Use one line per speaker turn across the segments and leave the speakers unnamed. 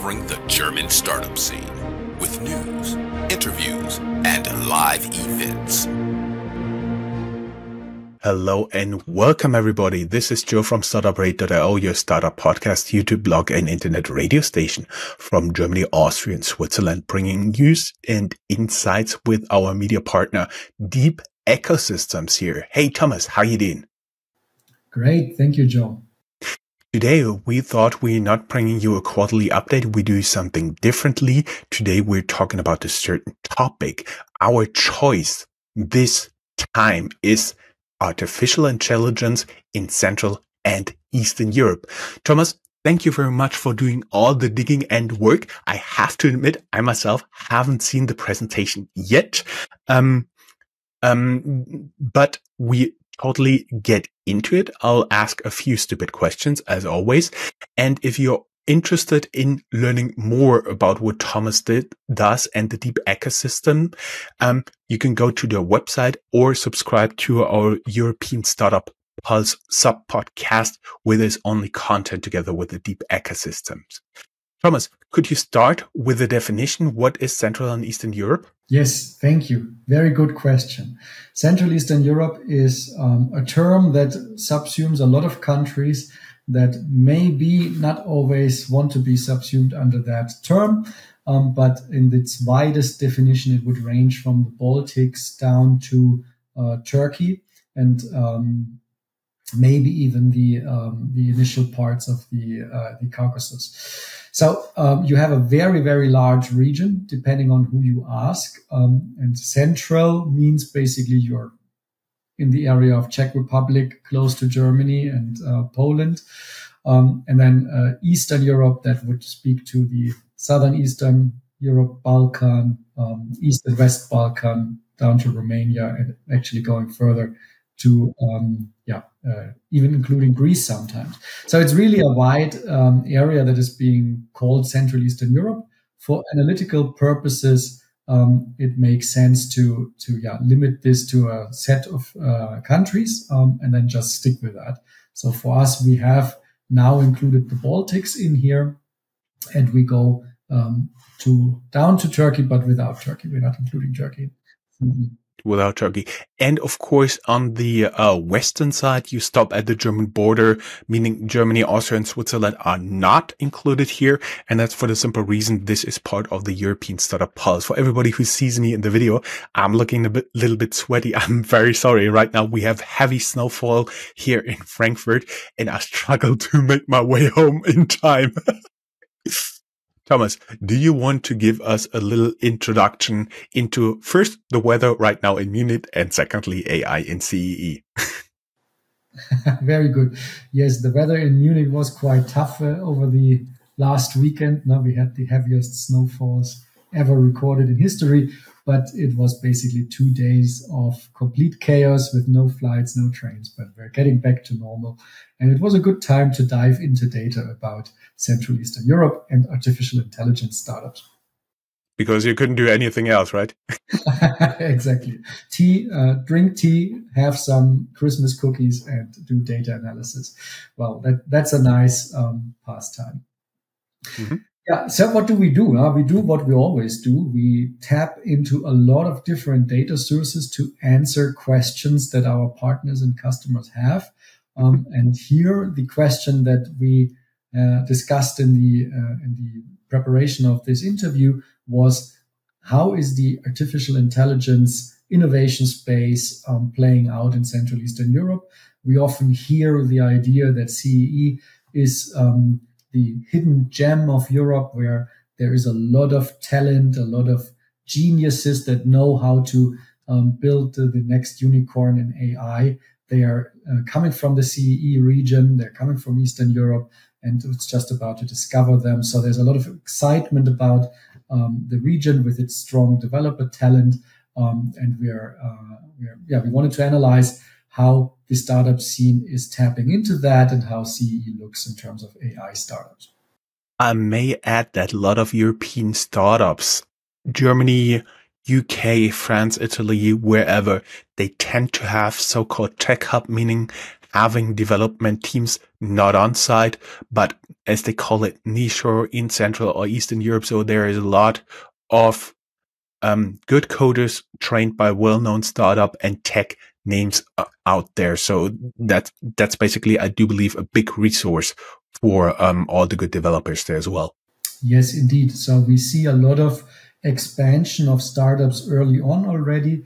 covering the German startup scene with news, interviews, and live events.
Hello and welcome everybody. This is Joe from Startuprad.io, your startup podcast, YouTube blog and internet radio station from Germany, Austria and Switzerland, bringing news and insights with our media partner, Deep Ecosystems here. Hey Thomas, how you doing?
Great. Thank you, Joe.
Today, we thought we're not bringing you a quarterly update. We do something differently. Today, we're talking about a certain topic. Our choice this time is artificial intelligence in Central and Eastern Europe. Thomas, thank you very much for doing all the digging and work. I have to admit, I myself haven't seen the presentation yet. But we totally get into it. I'll ask a few stupid questions as always. And if you're interested in learning more about what Thomas does and the Deep Ecosystem, you can go to their website or subscribe to our European Startup Pulse sub-podcast where there's only content together with the Deep Ecosystems. Thomas, could you start with the definition? What is Central and Eastern Europe?
Yes, thank you. Very good question. Central Eastern Europe is a term that subsumes a lot of countries that maybe not always want to be subsumed under that term. But in its widest definition, it would range from the Baltics down to Turkey and maybe even the initial parts of the Caucasus. So you have a very, very large region, depending on who you ask. And central means basically you're in the area of Czech Republic, close to Germany and Poland. And then Eastern Europe, that would speak to the Southern Eastern Europe, Balkan, East and West Balkan, down to Romania, and actually going further to, even including Greece sometimes. So it's really a wide area that is being called Central Eastern Europe. For analytical purposes, it makes sense to limit this to a set of countries and then just stick with that. So for us, we have now included the Baltics in here, and we go down to Turkey, but without Turkey. We're not including Turkey. Mm-hmm.
Without Turkey. And of course, on the western side, you stop at the German border, meaning Germany, Austria, and Switzerland are not included here. And that's for the simple reason this is part of the European Startup Pulse. For everybody who sees me in the video, I'm looking a little bit sweaty. I'm very sorry. Right now, we have heavy snowfall here in Frankfurt, and I struggle to make my way home in time. Thomas, do you want to give us a little introduction into first the weather right now in Munich and secondly AI in CEE?
Very good. Yes, the weather in Munich was quite tough over the last weekend. Now we had the heaviest snowfalls ever recorded in history, but it was basically 2 days of complete chaos with no flights, no trains, but we're getting back to normal. And it was a good time to dive into data about Central Eastern Europe and artificial intelligence startups.
Because you couldn't do anything else, right?
Exactly. Drink tea, have some Christmas cookies, and do data analysis. Well, that's a nice pastime. Mm-hmm. Yeah. So what do? We do what we always do. We tap into a lot of different data sources to answer questions that our partners and customers have. And here, the question that we discussed in the preparation of this interview was, how is the artificial intelligence innovation space playing out in Central Eastern Europe? We often hear the idea that CEE is the hidden gem of Europe, where there is a lot of talent, a lot of geniuses that know how to build the next unicorn in AI. They are coming from the CEE region, they're coming from Eastern Europe, and it's just about to discover them. So there's a lot of excitement about the region with its strong developer talent. And we wanted to analyze how the startup scene is tapping into that and how CEE looks in terms of AI startups.
I may add that a lot of European startups, Germany, UK, France, Italy, wherever, they tend to have so-called tech hub, meaning having development teams not on site, but as they call it, nearshore in Central or Eastern Europe. So there is a lot of good coders trained by well-known startup and tech names out there. So that's basically, I do believe, a big resource for all the good developers there as well.
Yes, indeed. So we see a lot of expansion of startups early on already.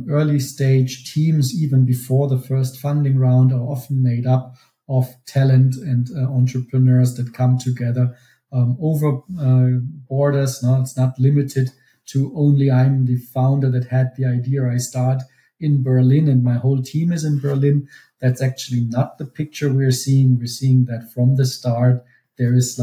Early stage teams, even before the first funding round, are often made up of talent and entrepreneurs that come together over borders. No, it's not limited to only I'm the founder that had the idea. I start in Berlin and my whole team is in Berlin. That's actually not the picture we're seeing. We're seeing that from the start, there is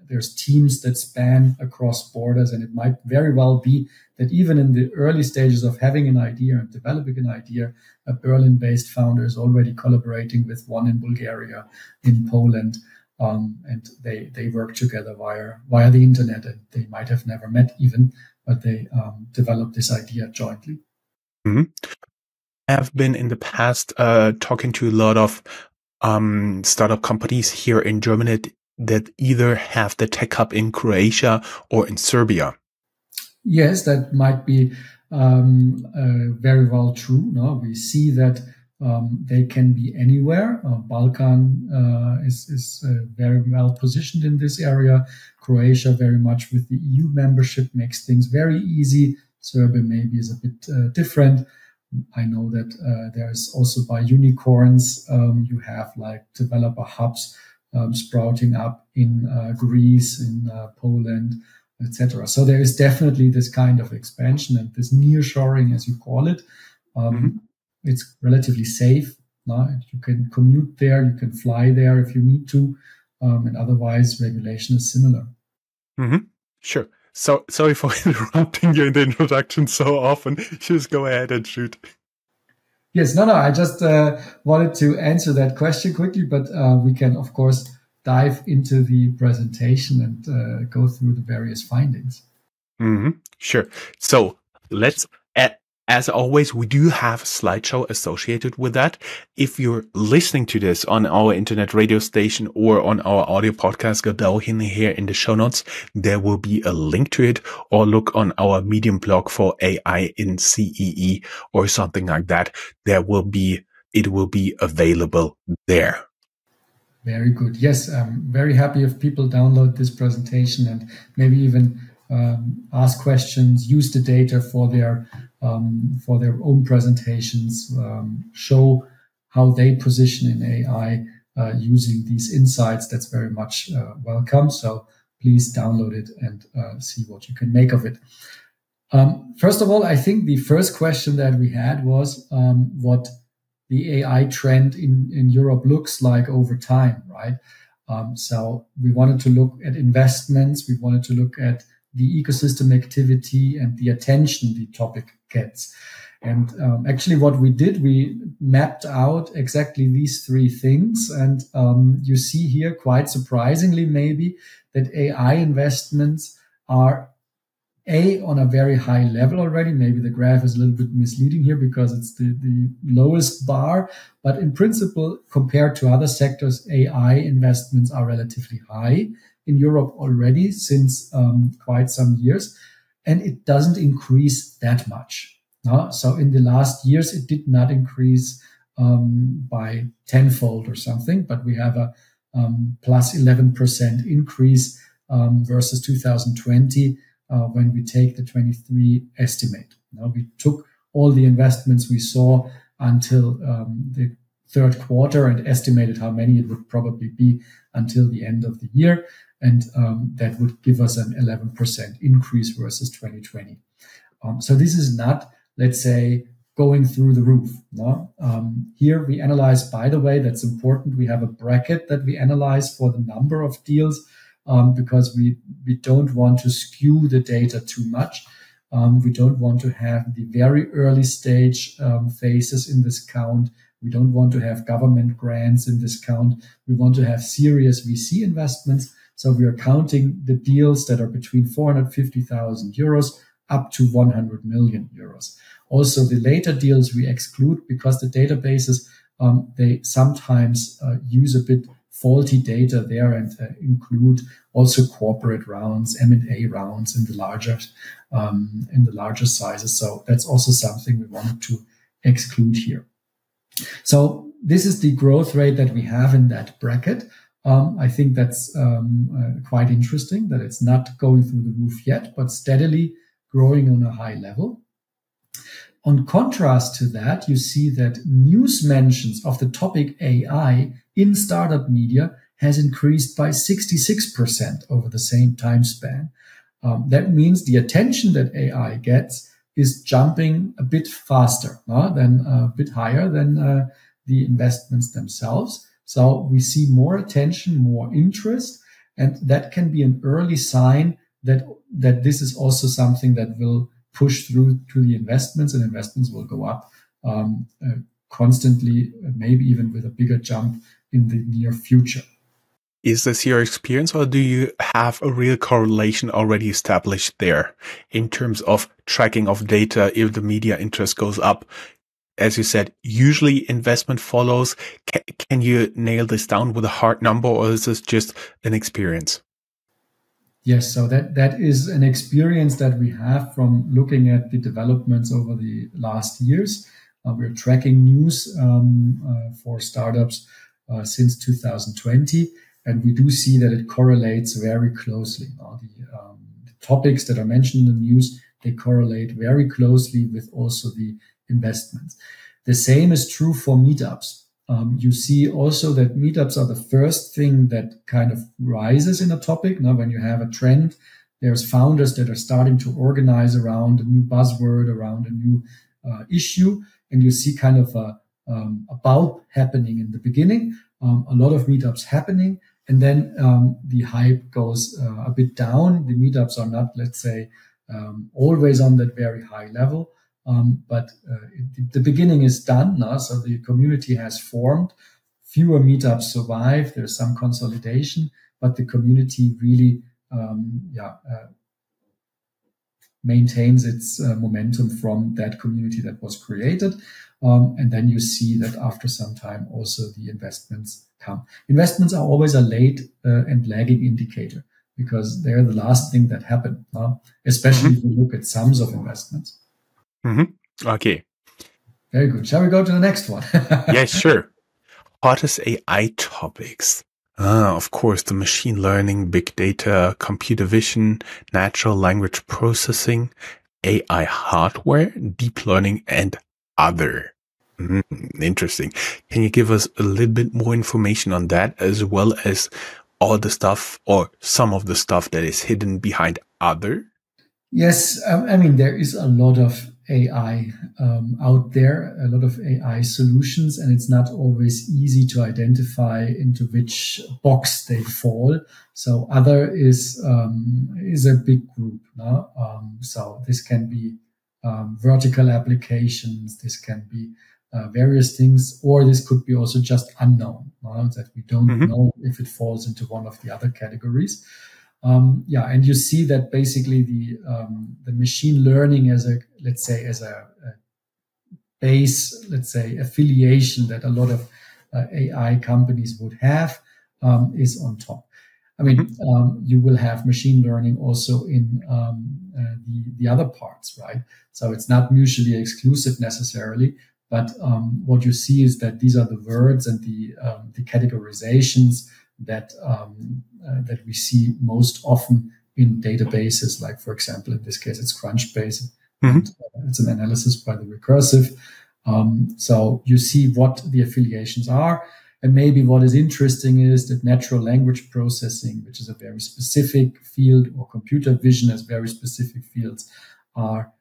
there's teams that span across borders, and it might very well be that even in the early stages of having an idea and developing an idea, a Berlin-based founder is already collaborating with one in Bulgaria, in Poland, and they work together via the internet, and they might have never met even, but they developed this idea jointly.
Mm-hmm. I've been in the past talking to a lot of startup companies here in Germany that either have the tech hub in Croatia or in Serbia.
Yes, that might be very well true. No, we see that they can be anywhere. Balkan is very well positioned in this area. Croatia, very much with the EU membership, makes things very easy. Serbia maybe is a bit different. I know that there's also by unicorns, you have like developer hubs sprouting up in Greece, in Poland, etc. So there is definitely this kind of expansion and this nearshoring, as you call it. It's relatively safe. You can commute there, you can fly there if you need to, and otherwise regulation is similar.
Sure. So sorry for interrupting you in the introduction so often. Just go ahead and shoot.
Yes, no. I just wanted to answer that question quickly, but we can, of course, dive into the presentation and go through the various findings.
Sure. So let's, as always, we do have a slideshow associated with that. If you're listening to this on our internet radio station or on our audio podcast, go down here in the show notes. There will be a link to it, or look on our Medium blog for AI in CEE or something like that. It will be available there.
Very good. Yes, I'm very happy if people download this presentation and maybe even ask questions, use the data for their own presentations, show how they position in AI using these insights. That's very much welcome. So please download it and see what you can make of it. First of all, I think the first question that we had was what the AI trend in Europe looks like over time, right? So we wanted to look at investments. We wanted to look at the ecosystem activity and the attention the topic gets. And actually what we did, we mapped out exactly these three things. And you see here, quite surprisingly maybe, that AI investments are on a very high level already. Maybe the graph is a little bit misleading here because it's the lowest bar. But in principle, compared to other sectors, AI investments are relatively high in Europe already since quite some years, and it doesn't increase that much. So in the last years, it did not increase by tenfold or something, but we have a plus 11% increase versus 2020 when we take the 23 estimate. Now we took all the investments we saw until the third quarter and estimated how many it would probably be until the end of the year. And that would give us an 11% increase versus 2020. So this is not, let's say, going through the roof. No? Here we analyze, by the way, that's important. We have a bracket that we analyze for the number of deals because we don't want to skew the data too much. We don't want to have the very early stage phases in this count. We don't want to have government grants in this count. We want to have serious VC investments. So we are counting the deals that are between 450,000 euros up to 100 million euros. Also, the later deals we exclude because the databases they sometimes use a bit faulty data there and include also corporate rounds, M&A rounds in the larger sizes. So that's also something we wanted to exclude here. So this is the growth rate that we have in that bracket. I think that's quite interesting that it's not going through the roof yet, but steadily growing on a high level. On contrast to that, you see that news mentions of the topic AI in startup media has increased by 66% over the same time span. That means the attention that AI gets is jumping a bit faster, a bit higher than the investments themselves. So we see more attention, more interest, and that can be an early sign that this is also something that will push through to the investments, and investments will go up constantly, maybe even with a bigger jump in the near future.
Is this your experience, or do you have a real correlation already established there in terms of tracking of data if the media interest goes up? As you said, usually investment follows. Can you nail this down with a hard number, or is this just an experience?
Yes, so that is an experience that we have from looking at the developments over the last years. We're tracking news for startups since 2020, and we do see that it correlates very closely. The topics that are mentioned in the news, they correlate very closely with also the investments. The same is true for meetups. You see also that meetups are the first thing that kind of rises in a topic. Now, when you have a trend, there's founders that are starting to organize around a new buzzword, around a new issue, and you see kind of a bulb happening in the beginning, a lot of meetups happening, and then the hype goes a bit down. The meetups are not, let's say, always on that very high level. But the beginning is done now, so the community has formed. Fewer meetups survive. There's some consolidation, but the community really maintains its momentum from that community that was created. And then you see that after some time, also the investments come. Investments are always a late and lagging indicator because they're the last thing that happen, especially if you look at sums of investments.
Okay.
Very good. Shall we go to the next one?
Yes, sure. Hottest AI topics. Of course, the machine learning, big data, computer vision, natural language processing, AI hardware, deep learning, and other. Interesting. Can you give us a little bit more information on that, as well as all the stuff or some of the stuff that is hidden behind other?
Yes, I mean, there is a lot of AI out there, a lot of AI solutions, and it's not always easy to identify into which box they fall. So other is a big group. So this can be vertical applications, this can be various things, or this could be also just unknown, that we don't know if it falls into one of the other categories. And you see that basically the machine learning as a base, affiliation that a lot of AI companies would have is on top. I mean, you will have machine learning also in the other parts, right? So it's not mutually exclusive necessarily, but what you see is that these are the words and the categorizations that we see most often in databases, like, for example, in this case, it's Crunchbase. And, it's an analysis by the recursive. So you see what the affiliations are. And maybe what is interesting is that natural language processing, which is a very specific field, or computer vision as very specific fields, are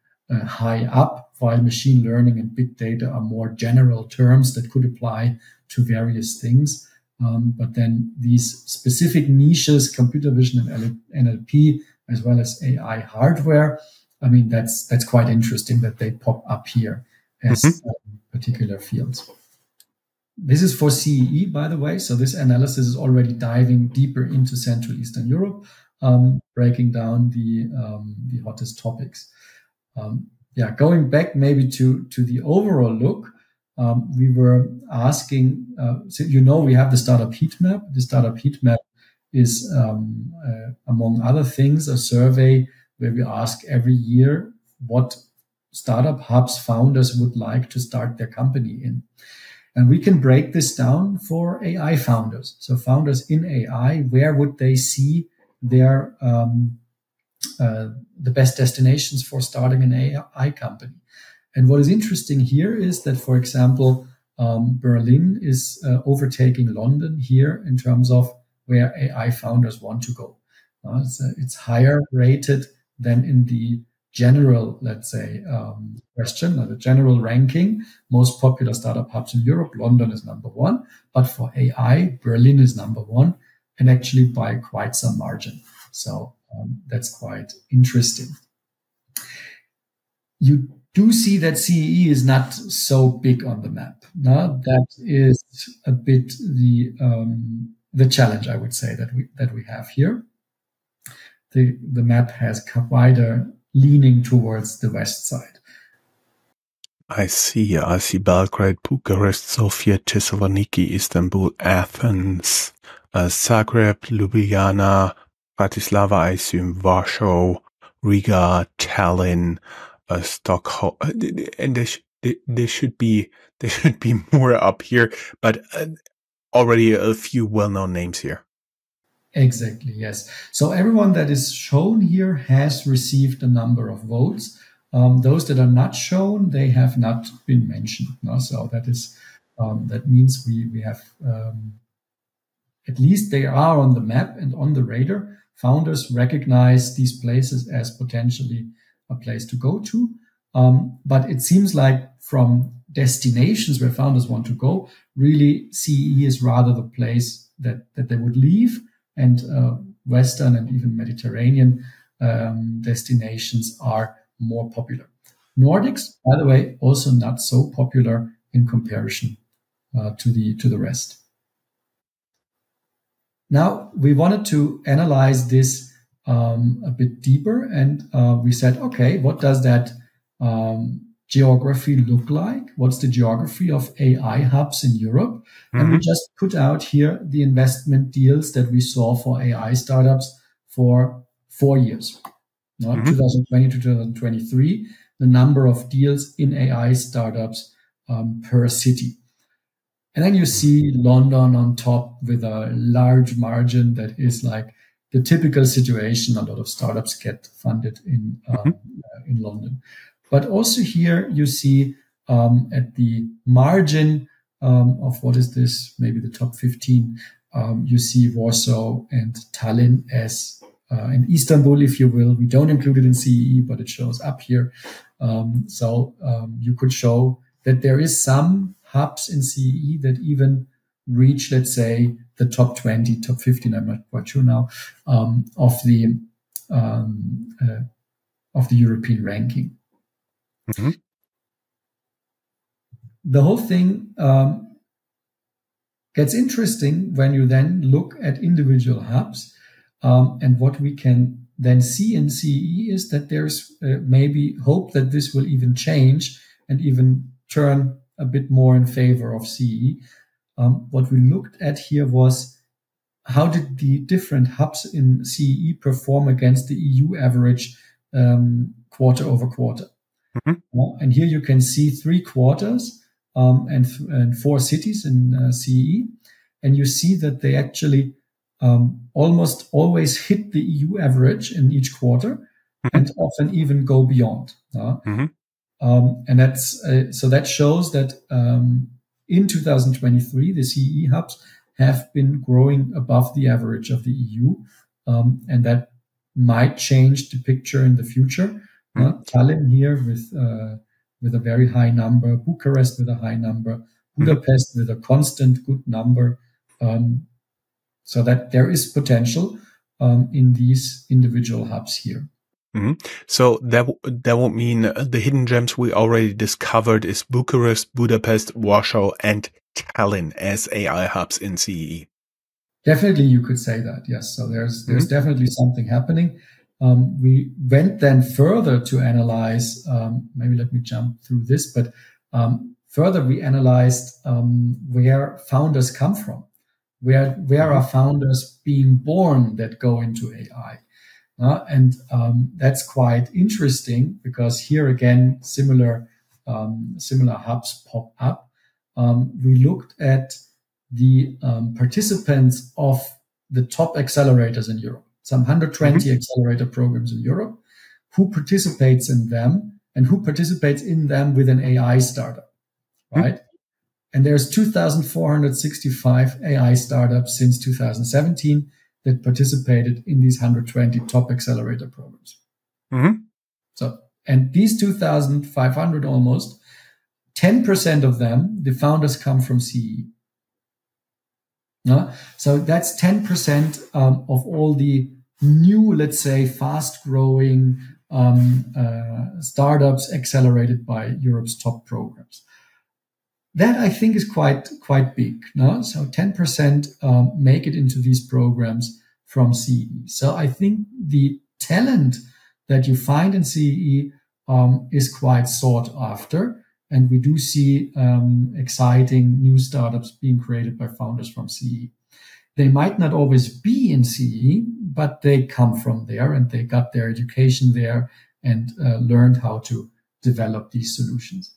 high up, while machine learning and big data are more general terms that could apply to various things. But then these specific niches, computer vision and NLP, as well as AI hardware, I mean, that's quite interesting that they pop up here as particular fields. This is for CEE, by the way. So this analysis is already diving deeper into Central Eastern Europe, breaking down the hottest topics. Going back maybe to the overall look, we were asking, so we have the startup heat map. The startup heat map is, among other things, a survey where we ask every year what startup hubs founders would like to start their company in. And we can break this down for AI founders. So founders in AI, where would they see their the best destinations for starting an AI company? And what is interesting here is that, for example, Berlin is overtaking London here in terms of where AI founders want to go. It's higher rated than in the general, let's say, question, or the general ranking. Most popular startup hubs in Europe, London is number one. But for AI, Berlin is number one, and actually by quite some margin. So that's quite interesting. You do see that CEE is not so big on the map. No? That is a bit the challenge, I would say, that we have here. The map has quite a leaning towards the west side.
I see Belgrade, Bucharest, Sofia, Thessaloniki, Istanbul, Athens, Zagreb, Ljubljana, Bratislava, I assume, Warsaw, Riga, Tallinn, Stockholm, and there should be more up here, but already a few well-known names here.
Exactly, yes. So everyone that is shown here has received a number of votes. Those that are not shown, they have not been mentioned. No? So that is that means we have at least they are on the map and on the radar. Founders recognize these places as potentially a place to go to. But it seems like from destinations where founders want to go, really CEE is rather the place that they would leave, and Western and even Mediterranean destinations are more popular. Nordics, by the way, also not so popular in comparison to the rest. Now, we wanted to analyze this a bit deeper, and we said, okay, what does that geography look like? What's the geography of AI hubs in Europe? Mm-hmm. And we just put out here the investment deals that we saw for AI startups for 4 years. Mm-hmm. 2020 to 2023, the number of deals in AI startups per city. And then you see London on top with a large margin that is like the typical situation. A lot of startups get funded in London. But also here you see at the margin of what is this, maybe the top 15, you see Warsaw and Tallinn as in Istanbul, if you will. We don't include it in CEE, but it shows up here. So you could show that there is some hubs in CEE that even reach, let's say, the top 20, top 15, I'm not quite sure now, of the European ranking. Mm-hmm. The whole thing gets interesting when you then look at individual hubs. And what we can then see in CEE is that there's maybe hope that this will even change and even turn a bit more in favor of CEE. What we looked at here was how did the different hubs in CEE perform against the EU average quarter over quarter. Mm-hmm. And here you can see 3 quarters and 4 cities in CEE. And you see that they actually almost always hit the EU average in each quarter, mm-hmm. and often even go beyond. Mm-hmm. And that's so that shows that in 2023, the CEE hubs have been growing above the average of the EU, and that might change the picture in the future. Mm-hmm. Tallinn here with a very high number, Bucharest with a high number, Budapest with a constant good number. So that there is potential in these individual hubs here.
Mm-hmm. So that would mean the hidden gems we already discovered is Bucharest, Budapest, Warsaw, and Tallinn as AI hubs in CEE.
Definitely, you could say that. Yes. So there's mm-hmm. definitely something happening. We went then further to analyze. Maybe let me jump through this, but further, we analyzed where founders come from. Where are founders being born that go into AI? And that's quite interesting because here again, similar hubs pop up. We looked at the participants of the top accelerators in Europe, some 120 accelerator programs in Europe, who participates in them and who participates in them with an AI startup, right? And there's 2,465 AI startups since 2017 that participated in these 120 top accelerator programs. So, and these 2,500 almost, 10% of them, the founders come from CEE. So that's 10% of all the new, let's say, fast-growing startups accelerated by Europe's top programs. That I think is quite big. No? So 10% make it into these programs from CEE. So I think the talent that you find in CEE is quite sought after. And we do see exciting new startups being created by founders from CEE. They might not always be in CEE, but they come from there and they got their education there and learned how to develop these solutions.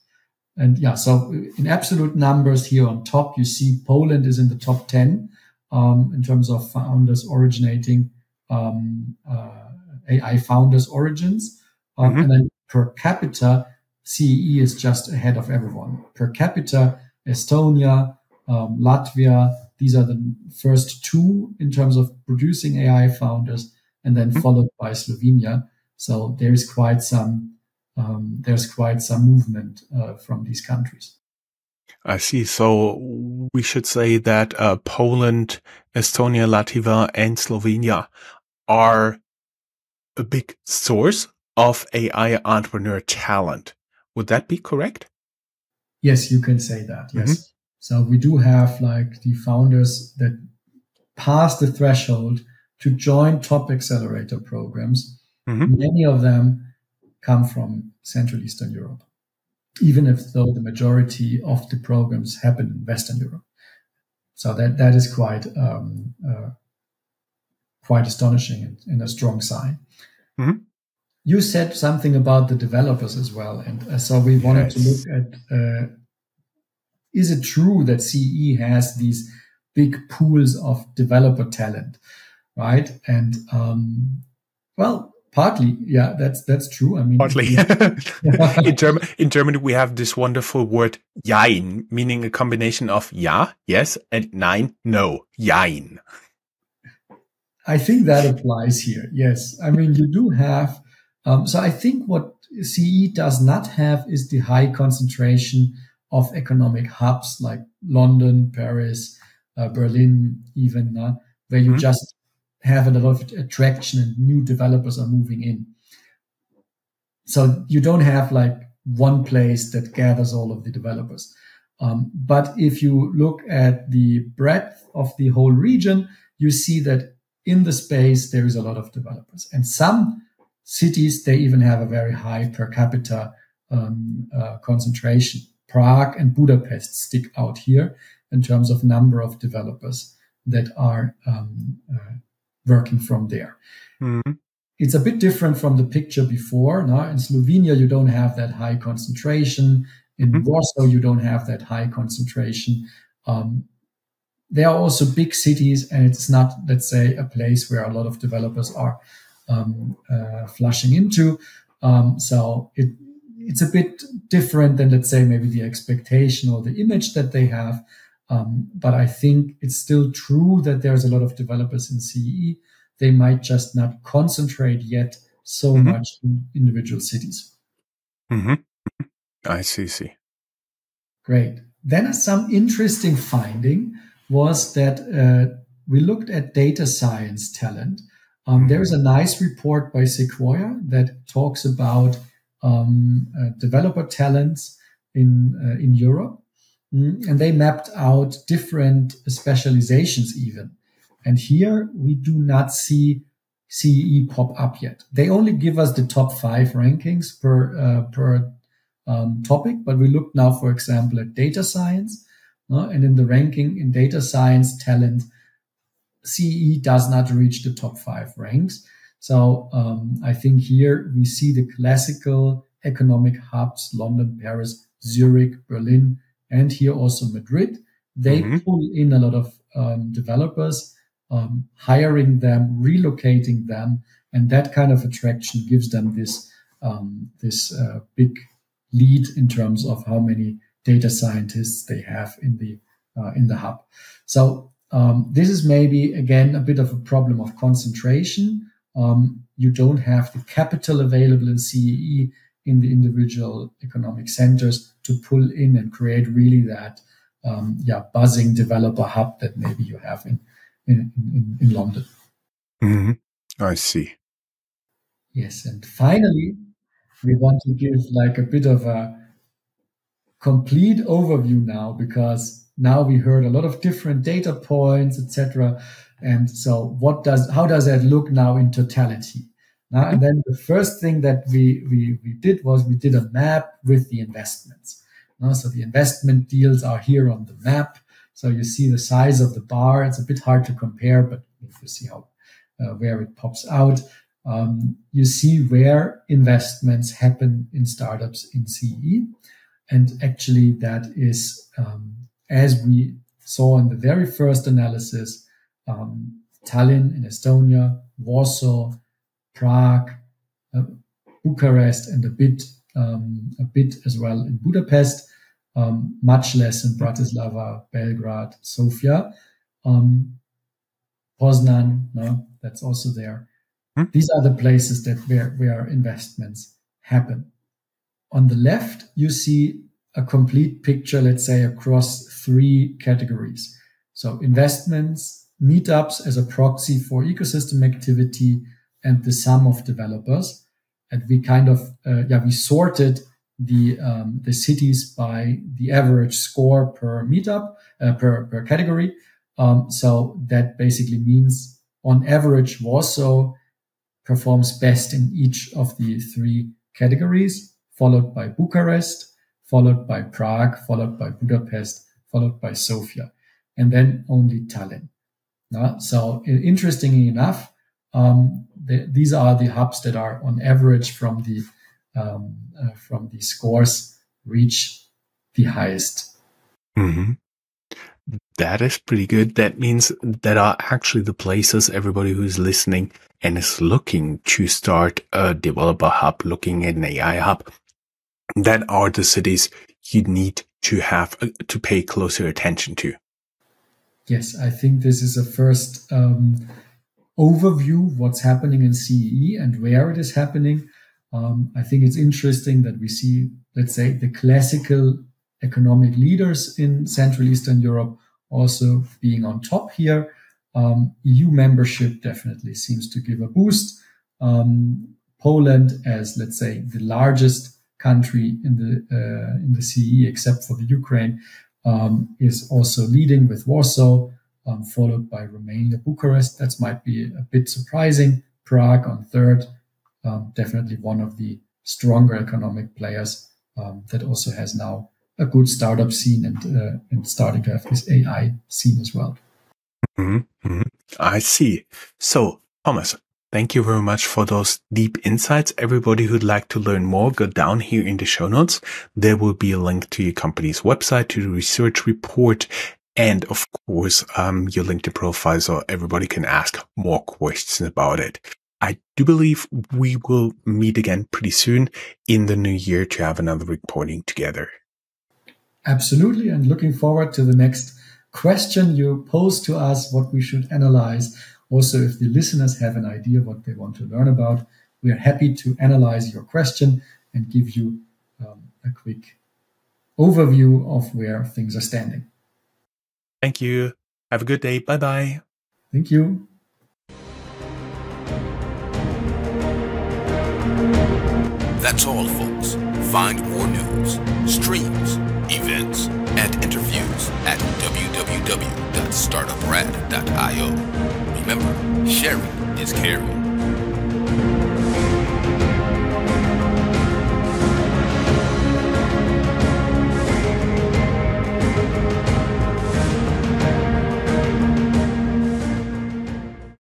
And yeah, so in absolute numbers here on top, you see Poland is in the top 10 in terms of founders originating, AI founders origins. And then per capita, CEE is just ahead of everyone. Per capita, Estonia, Latvia, these are the first two in terms of producing AI founders, and then followed by Slovenia. So there's quite some movement from these countries.
I see. So we should say that Poland, Estonia, Latvia, and Slovenia are a big source of AI entrepreneur talent. Would that be correct?
Yes, you can say that. Yes. So we do have like the founders that pass the threshold to join top accelerator programs. Many of them come from Central Eastern Europe, even if though the majority of the programs happen in Western Europe. So that is quite astonishing and a strong sign. You said something about the developers as well. And so we wanted to look at, is it true that CEE has these big pools of developer talent, right? And, well, partly, yeah, that's true. I mean,
partly. In Germany, we have this wonderful word Jein, meaning a combination of ja, yes, and nein, no, Jein.
I think that applies here. Yes. I mean, you do have, so I think what CEE does not have is the high concentration of economic hubs like London, Paris, Berlin, even, where you just have a lot of attraction and new developers are moving in. So you don't have like one place that gathers all of the developers. But if you look at the breadth of the whole region, you see that in the space, there is a lot of developers. And some cities, they even have a very high per capita concentration. Prague and Budapest stick out here in terms of number of developers that are working from there. It's a bit different from the picture before. No? In Slovenia, you don't have that high concentration. In Warsaw, you don't have that high concentration. There are also big cities, and it's not, let's say, a place where a lot of developers are flushing into. So it's a bit different than, let's say, maybe the expectation or the image that they have. But I think it's still true that there's a lot of developers in CEE. They might just not concentrate yet so much in individual cities.
I see.
Great. Then some interesting finding was that we looked at data science talent. There is a nice report by Sequoia that talks about developer talents in Europe. And they mapped out different specializations even. And here we do not see CEE pop up yet. They only give us the top 5 rankings per topic, but we look now, for example, at data science. And in the ranking in data science talent, CEE does not reach the top 5 ranks. So I think here we see the classical economic hubs, London, Paris, Zurich, Berlin, and here also Madrid. They pull in a lot of developers, hiring them, relocating them, and that kind of attraction gives them this big lead in terms of how many data scientists they have in the hub. So this is maybe again a bit of a problem of concentration. You don't have the capital available in CEE in the individual economic centers to pull in and create really that buzzing developer hub that maybe you have in London.
I see.
Yes, and finally, we want to give like a bit of a complete overview now, because now we heard a lot of different data points, etc. And so how does that look now in totality? And then the first thing that we did was we did a map with the investments. So the investment deals are here on the map. So you see the size of the bar. It's a bit hard to compare, but if you see how where it pops out, you see where investments happen in startups in CEE. And actually that is, as we saw in the very first analysis, Tallinn in Estonia, Warsaw, Prague, Bucharest, and a bit as well in Budapest, much less in Bratislava, Belgrade, Sofia, Poznan, that's also there. These are the places that where investments happen. On the left, you see a complete picture, let's say, across 3 categories. So investments, meetups as a proxy for ecosystem activity, and the sum of developers. And we kind of, we sorted the cities by the average score per meetup, per category. So that basically means on average, Warsaw performs best in each of the 3 categories, followed by Bucharest, followed by Prague, followed by Budapest, followed by Sofia, and then only Tallinn. So interestingly enough, these are the hubs that are on average from the scores reach the highest.
That is pretty good. That means that are actually the places everybody who's listening and is looking to start a developer hub, looking at an AI hub, that are the cities you need to have to pay closer attention to.
Yes, I think this is a first overview what's happening in CEE and where it is happening. I think it's interesting that we see, let's say, the classical economic leaders in Central Eastern Europe also being on top here. EU membership definitely seems to give a boost. Poland, as let's say the largest country in the CEE, except for the Ukraine, is also leading with Warsaw, followed by Romania, Bucharest. That might be a bit surprising. Prague on third, definitely one of the stronger economic players that also has now a good startup scene and starting to have this AI scene as well.
I see. So, Thomas, thank you very much for those deep insights. Everybody who'd like to learn more, go down here in the show notes. There will be a link to your company's website, to the research report, and of course, your LinkedIn profile, so everybody can ask more questions about it. I do believe we will meet again pretty soon in the new year to have another reporting together.
Absolutely. And looking forward to the next question you pose to us, what we should analyze. Also, if the listeners have an idea what they want to learn about, we are happy to analyze your question and give you a quick overview of where things are standing.
Thank you. Have a good day. Bye-bye.
Thank you.
That's all, folks. Find more news, streams, events, and interviews at www.startuprad.io. Remember, sharing is caring.